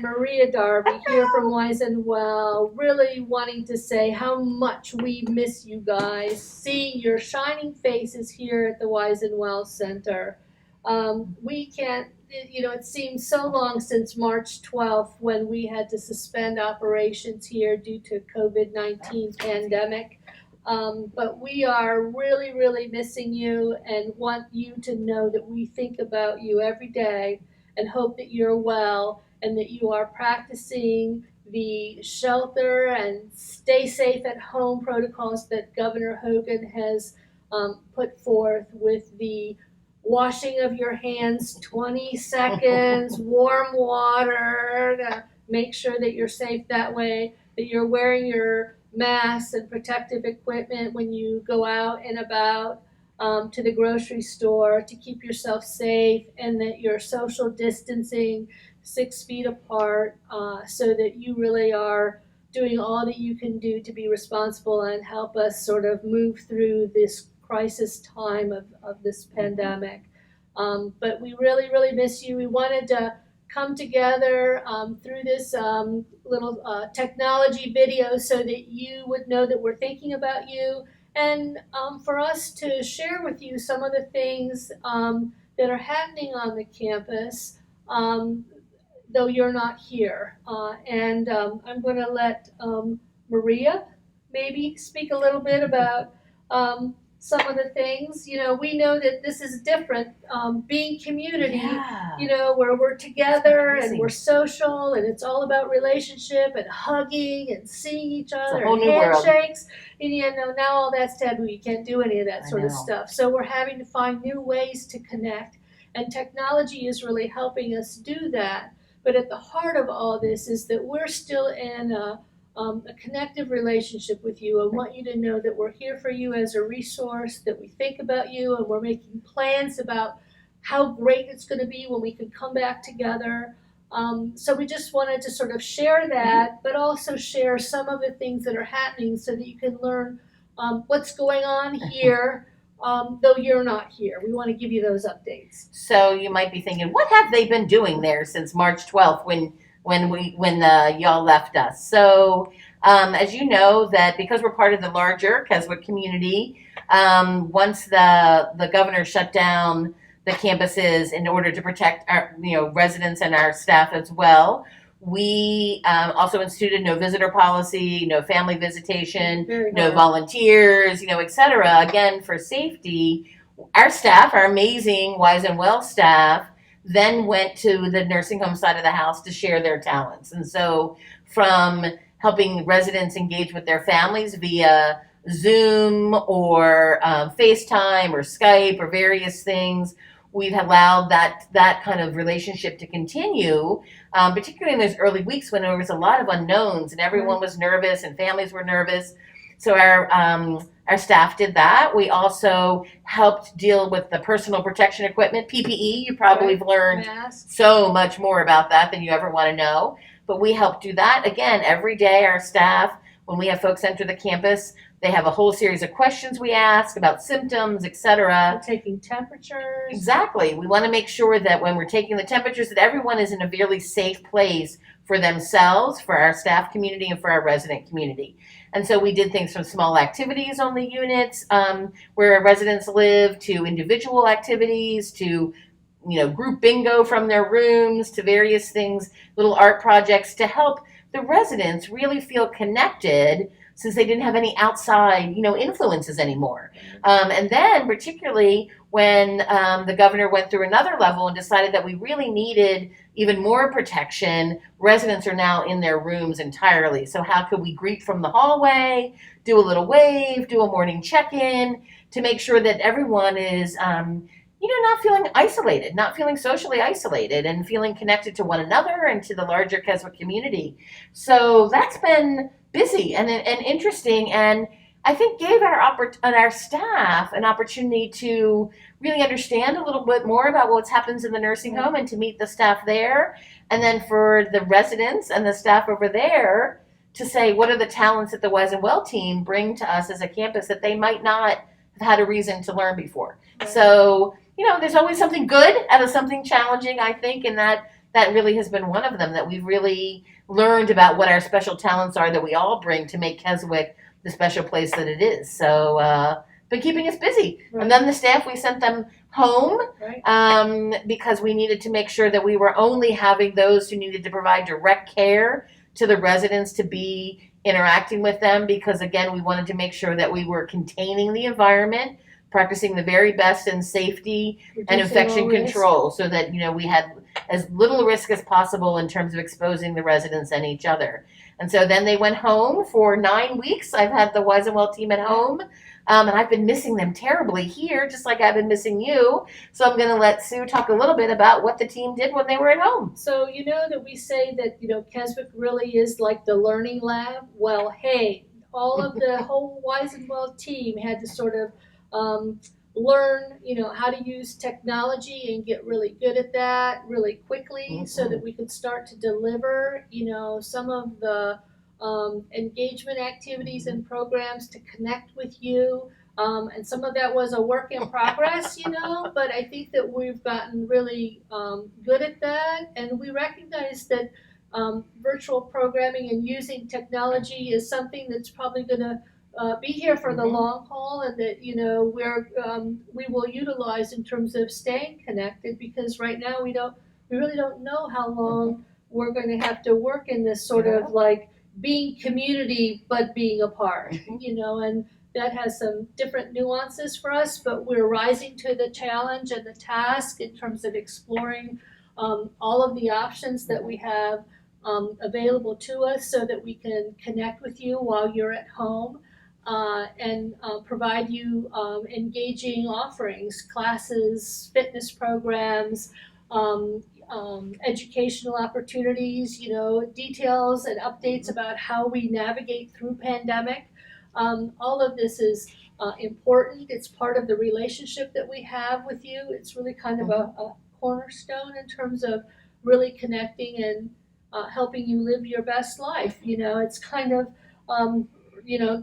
and Maria Darby here from Wise and Well, really wanting to say how much we miss you guys, seeing your shining faces here at the Wise and Well Center. We can't, it seems so long since March 12th when we had to suspend operations here due to COVID-19 pandemic. But we are really, really missing you and want you to know that we think about you every day and hope that you're well and that you are practicing the shelter and stay safe at home protocols that Governor Hogan has put forth, with the washing of your hands 20 seconds, warm water to make sure that you're safe that way, that you're wearing your masks and protective equipment when you go out and about, to the grocery store, to keep yourself safe, and that you're social distancing 6 feet apart, so that you really are doing all that you can do to be responsible and help us sort of move through this crisis time of this pandemic. But we really, really miss you. We wanted to come together through this little technology video so that you would know that we're thinking about you, and for us to share with you some of the things that are happening on the campus, though you're not here. And I'm going to let Maria maybe speak a little bit about some of the things. We know that this is different, being community, where we're together and we're social, and it's all about relationship and hugging and seeing each other and handshakes. And now all that's taboo. You can't do any of that sort of stuff. So we're having to find new ways to connect, and technology is really helping us do that. But at the heart of all this is that we're still in a connective relationship with you. I want you to know that we're here for you as a resource, that we think about you, and we're making plans about how great it's going to be when we can come back together. So we just wanted to sort of share that, but also share some of the things that are happening so that you can learn what's going on here, though you're not here. We want to give you those updates. So you might be thinking, what have they been doing there since March 12th when y'all left us? So as you know, that because we're part of the larger Keswick community, once the governor shut down the campuses in order to protect our residents and our staff as well, we also instituted no visitor policy, no family visitation, no volunteers, et cetera. Again, for safety. Our staff, our amazing Wise and Well staff, then went to the nursing home side of the house to share their talents. And so from helping residents engage with their families via Zoom or FaceTime or Skype or various things, we've allowed that kind of relationship to continue, particularly in those early weeks when there was a lot of unknowns and everyone was nervous and families were nervous. So our staff did that. We also helped deal with the personal protection equipment, PPE. You probably have learned so much more about that than you ever want to know. But we helped do that. Again, every day our staff, when we have folks enter the campus, they have a whole series of questions we ask about symptoms, etc. Taking temperatures. Exactly. We want to make sure that when we're taking the temperatures, that everyone is in a really safe place for themselves, for our staff community, and for our resident community. And so we did things from small activities on the units where our residents live, to individual activities, to group bingo from their rooms, to various things, little art projects to help the residents really feel connected, since they didn't have any outside, influences anymore. And then particularly when the governor went through another level and decided that we really needed even more protection, residents are now in their rooms entirely. So how could we greet from the hallway, do a little wave, do a morning check-in to make sure that everyone is, not feeling isolated, not feeling socially isolated, and feeling connected to one another and to the larger Keswick community. So that's been busy and interesting, and I think gave our staff an opportunity to really understand a little bit more about what happens in the nursing home and to meet the staff there, and then for the residents and the staff over there to say, what are the talents that the Wise and Well team bring to us as a campus that they might not have had a reason to learn before. Right. So, there's always something good out of something challenging, I think, and that that really has been one of them, that we've really learned about what our special talents are that we all bring to make Keswick the special place that it is. So, been keeping us busy. Right. And then the staff, we sent them home because we needed to make sure that we were only having those who needed to provide direct care to the residents to be interacting with them, because again, we wanted to make sure that we were containing the environment, practicing the very best in safety and infection control, so that we had as little risk as possible in terms of exposing the residents and each other. And so then they went home for 9 weeks. I've had the Wise and Well team at home, and I've been missing them terribly here, just like I've been missing you. So I'm going to let Sue talk a little bit about what the team did when they were at home. So that we say that Keswick really is like the learning lab. Well, hey, all of the whole Wise and Well team had to sort of learn, how to use technology and get really good at that really quickly, so that we could start to deliver, some of the engagement activities and programs to connect with you. And some of that was a work in progress, but I think that we've gotten really good at that. And we recognize that virtual programming and using technology is something that's probably going to be here for the long haul, and that we will utilize in terms of staying connected, because right now we really don't know how long we're going to have to work in this sort of like being community but being apart, and that has some different nuances for us, but we're rising to the challenge and the task in terms of exploring all of the options that we have available to us, so that we can connect with you while you're at home. And provide you engaging offerings, classes, fitness programs, educational opportunities, details and updates about how we navigate through pandemic. All of this is important. It's part of the relationship that we have with you. It's really kind of a cornerstone in terms of really connecting and helping you live your best life. It's kind of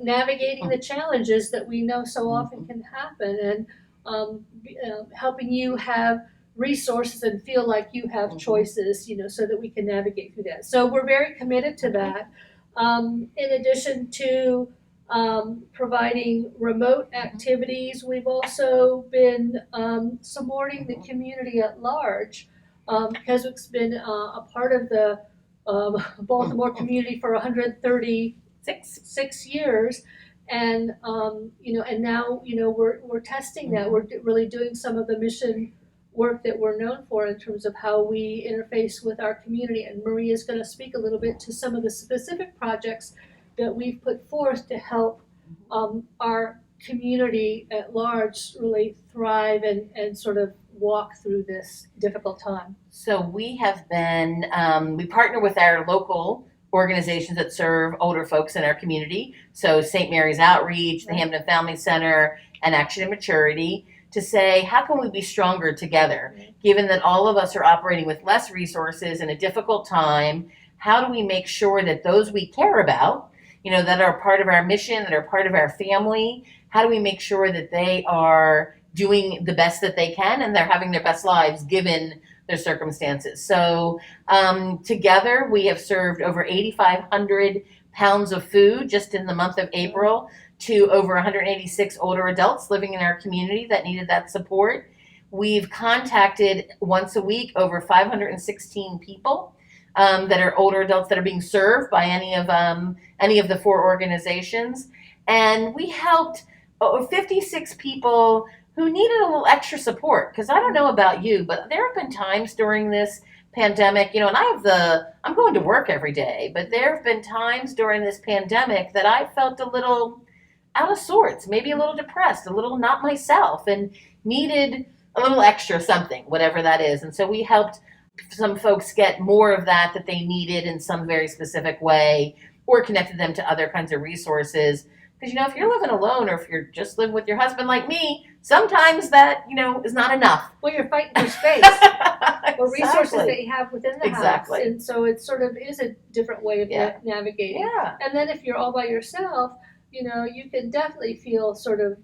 navigating the challenges that we know so often can happen, and helping you have resources and feel like you have choices, so that we can navigate through that. So we're very committed to that. In addition to providing remote activities, we've also been supporting the community at large. Keswick's been a part of the Baltimore community for 136 years, and and now we're testing that. We're really doing some of the mission work that we're known for in terms of how we interface with our community. And Maria's going to speak a little bit to some of the specific projects that we've put forth to help our community at large really thrive and sort of walk through this difficult time. So we have been, we partner with our local organizations that serve older folks in our community. So St. Mary's Outreach, the Hampton Family Center, and Action and Maturity, to say, how can we be stronger together? Given that all of us are operating with less resources in a difficult time, how do we make sure that those we care about, that are part of our mission, that are part of our family, how do we make sure that they are doing the best that they can and they're having their best lives given their circumstances? So together we have served over 8,500 pounds of food just in the month of April to over 186 older adults living in our community that needed that support. We've contacted once a week over 516 people that are older adults that are being served by any of the 4 organizations. And we helped 56 people who needed a little extra support. Because I don't know about you, but there have been times during this pandemic, and I'm going to work every day, but there have been times during this pandemic that I felt a little out of sorts, maybe a little depressed, a little not myself, and needed a little extra something, whatever that is. And so we helped some folks get more of that they needed in some very specific way, or connected them to other kinds of resources. Because, if you're living alone, or if you're just living with your husband like me, sometimes that, is not enough. Well, you're fighting for space or resources that you have within the house. And so it sort of is a different way of navigating. Yeah. And then if you're all by yourself, you can definitely feel sort of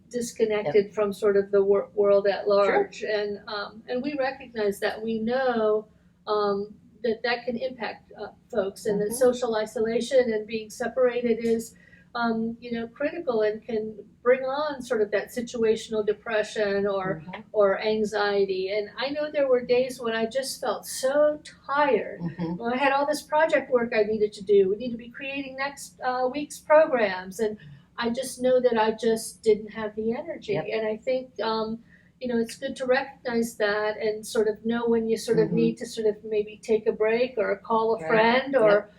disconnected from sort of the world at large. Sure. And we recognize that. We know that can impact folks, and that social isolation and being separated is critical and can bring on sort of that situational depression or anxiety. And I know there were days when I just felt so tired. When I had all this project work I needed to do. We need to be creating next week's programs, and I just know that I just didn't have the energy. And I think it's good to recognize that and sort of know when you sort of need to sort of maybe take a break or call a friend or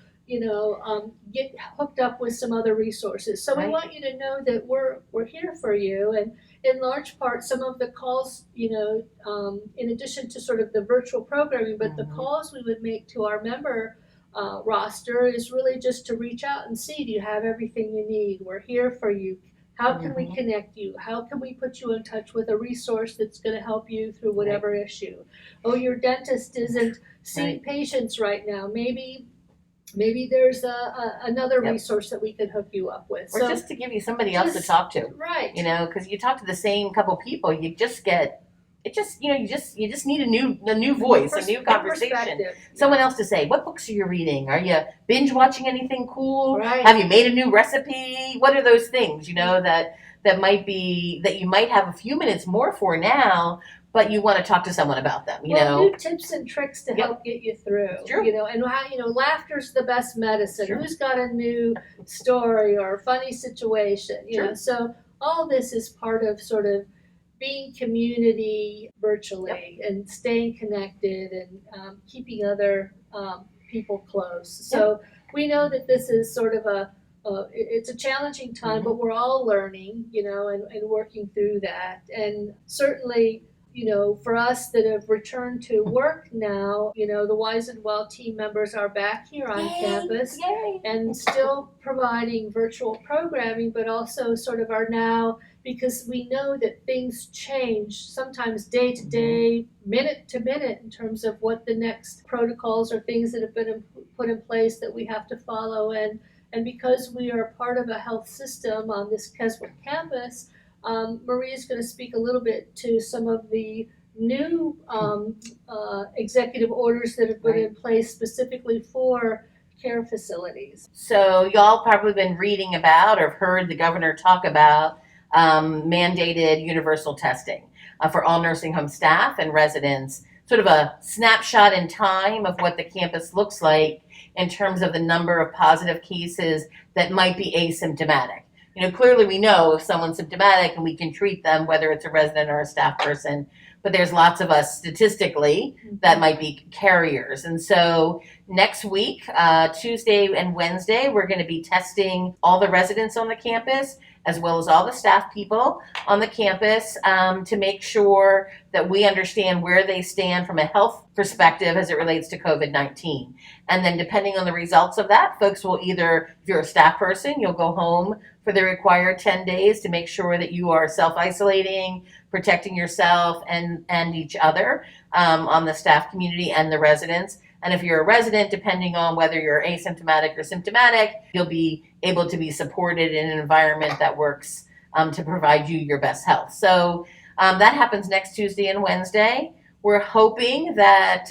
get hooked up with some other resources. So we want you to know that we're here for you. And in large part, some of the calls, in addition to sort of the virtual programming, but the calls we would make to our member roster is really just to reach out and see, do you have everything you need? We're here for you. How can we connect you? How can we put you in touch with a resource that's going to help you through whatever issue? Oh, your dentist isn't seeing patients right now. Maybe there's another resource that we could hook you up with. Or just to give you somebody else to talk to. Right. Because you talk to the same couple people, you just get, you just need a new voice, a new conversation. Someone else to say, what books are you reading? Are you binge watching anything cool? Right. Have you made a new recipe? What are those things, that might be, that you might have a few minutes more for now, but you want to talk to someone about them, new tips and tricks to help get you through. True. And how, laughter's the best medicine. Sure. Who's got a new story or a funny situation? So all this is part of sort of being community virtually and staying connected and keeping other people close. So we know that this is sort of it's a challenging time, but we're all learning, and working through that. And certainly, for us that have returned to work now, the Wise and Well team members are back here on campus and still providing virtual programming, but also sort of are now, because we know that things change sometimes day to day, minute to minute, in terms of what the next protocols or things that have been put in place that we have to follow. And because we are part of a health system on this Keswick campus, Marie is going to speak a little bit to some of the new executive orders that have been in place specifically for care facilities. So y'all probably been reading about or have heard the governor talk about mandated universal testing for all nursing home staff and residents, sort of a snapshot in time of what the campus looks like in terms of the number of positive cases that might be asymptomatic. Clearly we know if someone's symptomatic and we can treat them, whether it's a resident or a staff person, but there's lots of us statistically that might be carriers. And so next week, Tuesday and Wednesday, we're going to be testing all the residents on the campus, as well as all the staff people on the campus, to make sure that we understand where they stand from a health perspective as it relates to COVID-19. And then depending on the results of that, folks will either, if you're a staff person, you'll go home for the required 10 days to make sure that you are self-isolating, protecting yourself and each other on the staff community and the residents. And if you're a resident, depending on whether you're asymptomatic or symptomatic, you'll be able to be supported in an environment that works to provide you your best health. So that happens next Tuesday and Wednesday. We're hoping that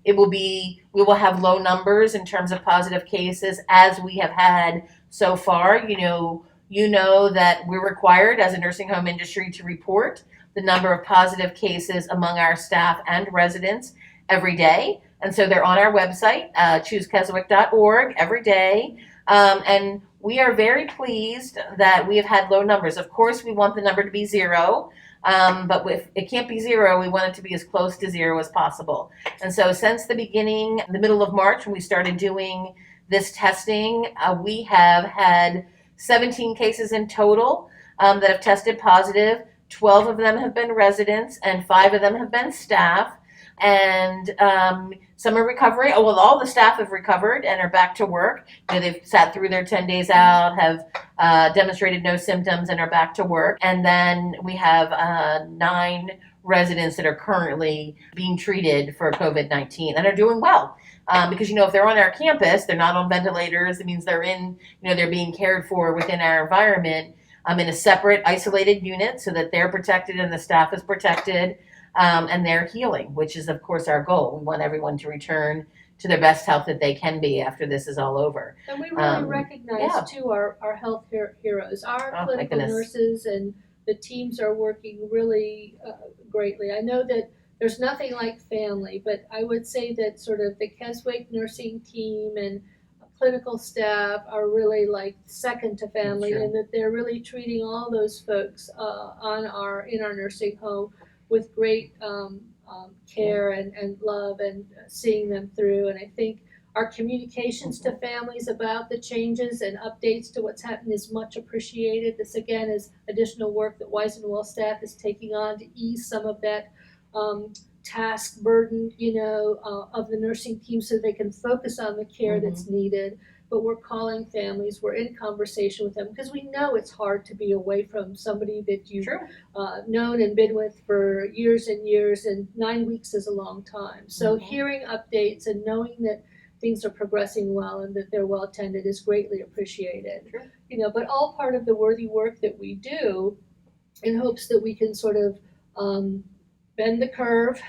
we will have low numbers in terms of positive cases as we have had so far. You know that we're required as a nursing home industry to report the number of positive cases among our staff and residents every day. And so they're on our website, choosekeswick.org, every day. And we are very pleased that we have had low numbers. Of course, we want the number to be zero, but if it can't be zero, we want it to be as close to zero as possible. And so since the beginning, the middle of March, when we started doing this testing, we have had 17 cases in total that have tested positive. 12 of them have been residents and 5 of them have been staff. And some are recovering. All the staff have recovered and are back to work. They've sat through their 10 days out, have demonstrated no symptoms, and are back to work. And then we have 9 residents that are currently being treated for COVID-19 and are doing well. Because, if they're on our campus, they're not on ventilators. It means they're they're being cared for within our environment in a separate, isolated unit so that they're protected and the staff is protected. and they're healing, which is, of course, our goal. We want everyone to return to their best health that they can be after this is all over. And we really recognize, too, our health heroes. Our clinical nurses and the teams are working really greatly. I know that there's nothing like family, but I would say that sort of the Keswick nursing team and clinical staff are really like second to family, and that they're really treating all those folks in our nursing home with great care and love, and seeing them through. And I think our communications to families about the changes and updates to what's happening is much appreciated. This again is additional work that Wise and Well staff is taking on to ease some of that task burden, of the nursing team, so they can focus on the care that's needed. But we're calling families, we're in conversation with them, because we know it's hard to be away from somebody that you've known and been with for years and years, and 9 weeks is a long time. So hearing updates and knowing that things are progressing well and that they're well attended is greatly appreciated. But all part of the worthy work that we do, in hopes that we can sort of bend the curve,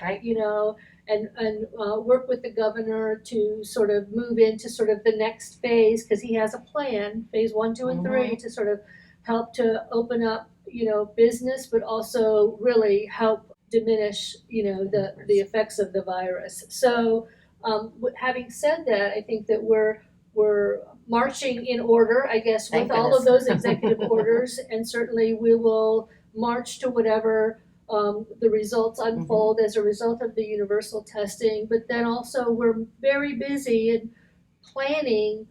and work with the governor to sort of move into sort of the next phase, because he has a plan, phase 1, 2, and 3, to sort of help to open up, business, but also really help diminish, the effects of the virus. So, having said that, I think that we're marching in order, I guess, with all of those executive orders, and certainly we will march to whatever the results unfold as a result of the universal testing. But then also we're very busy in planning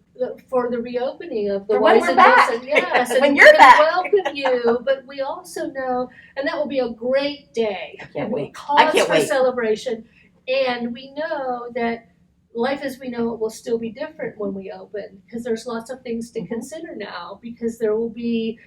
for the reopening of the Wise and Well. Yes, and when you're back, welcome you. But we also know, and that will be a great day. I can't wait. Cause for celebration. And we know that life as we know it will still be different when we open, because there's lots of things to consider now, because there will be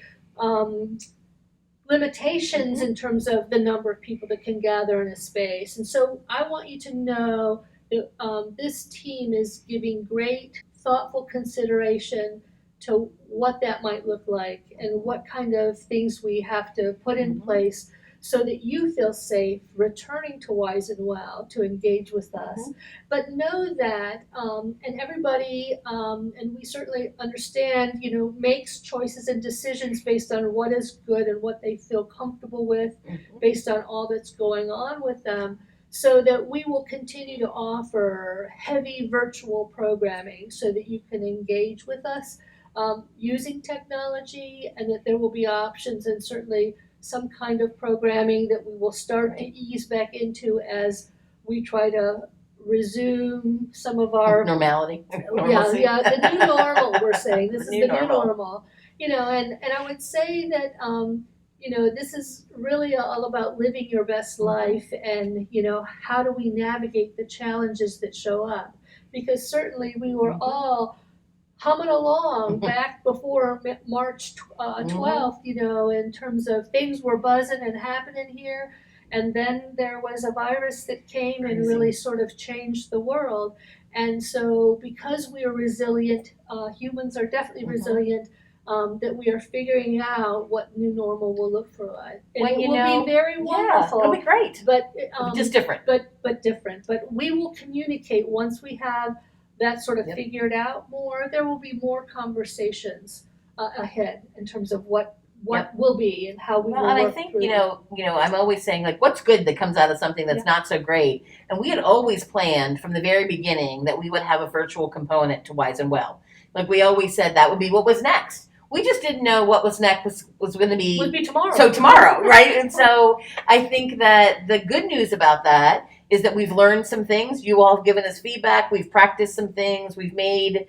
limitations in terms of the number of people that can gather in a space. And so I want you to know that this team is giving great, thoughtful consideration to what that might look like and what kind of things we have to put in place so that you feel safe returning to Wise and Well to engage with us. But know that, and everybody, and we certainly understand, makes choices and decisions based on what is good and what they feel comfortable with, based on all that's going on with them, so that we will continue to offer heavy virtual programming so that you can engage with us using technology, and that there will be options, and certainly some kind of programming that we will start to ease back into as we try to resume some of our normality. The new normal, we're saying. This is the new normal. And I would say that, this is really all about living your best life, and, how do we navigate the challenges that show up? Because certainly we were all humming along back before March 12th, in terms of things were buzzing and happening here. And then there was a virus that came and really sort of changed the world. And so because we are resilient, humans are definitely resilient, that we are figuring out what new normal will look for us. And it will be very wonderful. It'll be great. But just different. But different. But we will communicate once we have that sort of figured out more. There will be more conversations ahead in terms of what will be and how we will work. And I think, I'm always saying, like, what's good that comes out of something that's not so great? And we had always planned from the very beginning that we would have a virtual component to Wise and Well. Like, we always said that would be what was next. We just didn't know what was next was going to be. Would be tomorrow. So tomorrow, right? And so I think that the good news about that is that we've learned some things. You all have given us feedback. We've practiced some things. We've made,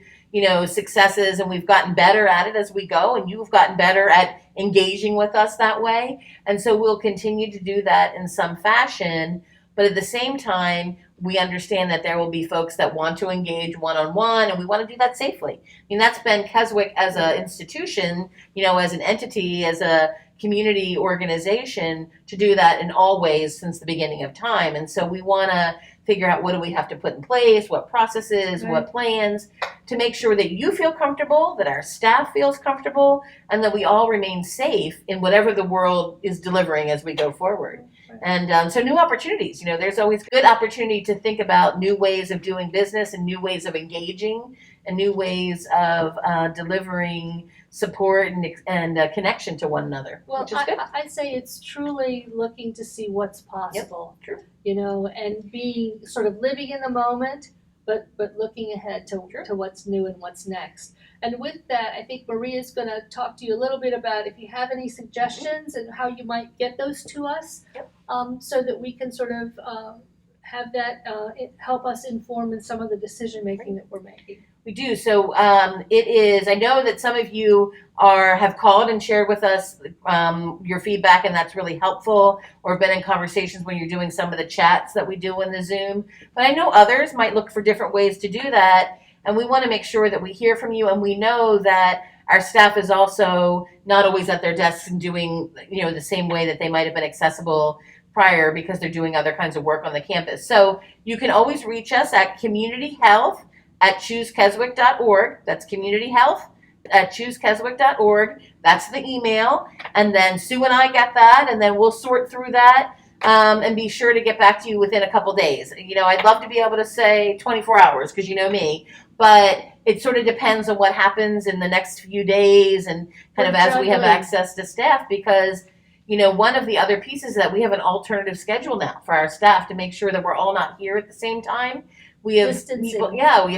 successes, and we've gotten better at it as we go. And you've gotten better at engaging with us that way. And so we'll continue to do that in some fashion. But at the same time, we understand that there will be folks that want to engage one-on-one, and we want to do that safely. I mean, that's been Keswick as an institution, as an entity, as a community organization, to do that in all ways since the beginning of time. And so we want to figure out what do we have to put in place, what processes, Right. what plans, to make sure that you feel comfortable, that our staff feels comfortable, and that we all remain safe in whatever the world is delivering as we go forward. And so new opportunities, there's always good opportunity to think about new ways of doing business and new ways of engaging and new ways of delivering support and connection to one another, Well, which is good. I'd say it's truly looking to see what's possible. True. And being sort of living in the moment, but looking ahead to what's new and what's next. And with that, I think Maria's going to talk to you a little bit about if you have any suggestions and how you might get those to us, so that we can sort of have that help us inform in some of the decision making that we're making. We do. So it is, I know that some of you have called and shared with us your feedback, and that's really helpful, or been in conversations when you're doing some of the chats that we do in the Zoom. But I know others might look for different ways to do that, and we want to make sure that we hear from you, and we know that our staff is also not always at their desks and doing, the same way that they might have been accessible prior, because they're doing other kinds of work on the campus. So you can always reach us at communityhealth@choosekeswick.org. That's communityhealth@choosekeswick.org. That's the email. And then Sue and I get that, and then we'll sort through that and be sure to get back to you within a couple days. I'd love to be able to say 24 hours, because you know me, but it sort of depends on what happens in the next few days and kind of as we have access to staff, because one of the other pieces is that we have an alternative schedule now for our staff to make sure that we're all not here at the same time. We have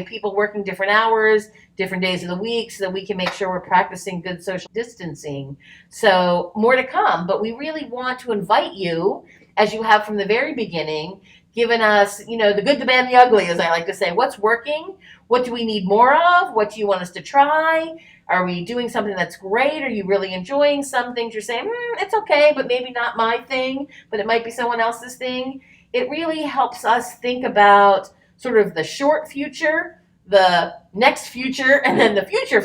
people working different hours, different days of the week, so that we can make sure we're practicing good social distancing. So more to come, but we really want to invite you, as you have from the very beginning, given us, the good, the bad, and the ugly, as I like to say. What's working? What do we need more of? What do you want us to try? Are we doing something that's great? Are you really enjoying some things? You're saying, it's okay, but maybe not my thing, but it might be someone else's thing. It really helps us think about sort of the short future, the next future, and then the future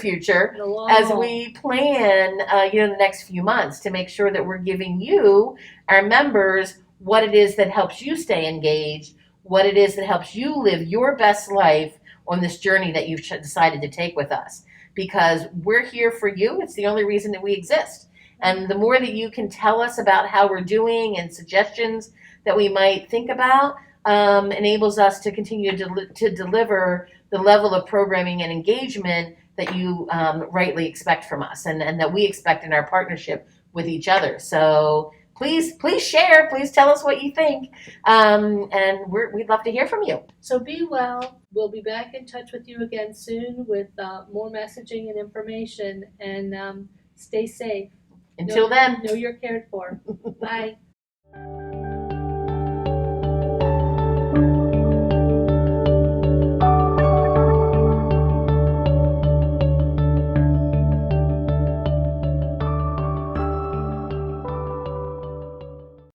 as we plan, the next few months, to make sure that we're giving you, our members, what it is that helps you stay engaged, what it is that helps you live your best life on this journey that you've decided to take with us. Because we're here for you. It's the only reason that we exist. And the more that you can tell us about how we're doing and suggestions that we might think about, enables us to continue to deliver the level of programming and engagement that you rightly expect from us, and that we expect in our partnership with each other. So please share. Please tell us what you think, and we'd love to hear from you. So be well. We'll be back in touch with you again soon with more messaging and information, and stay safe. Until then. Know you're cared for. Bye.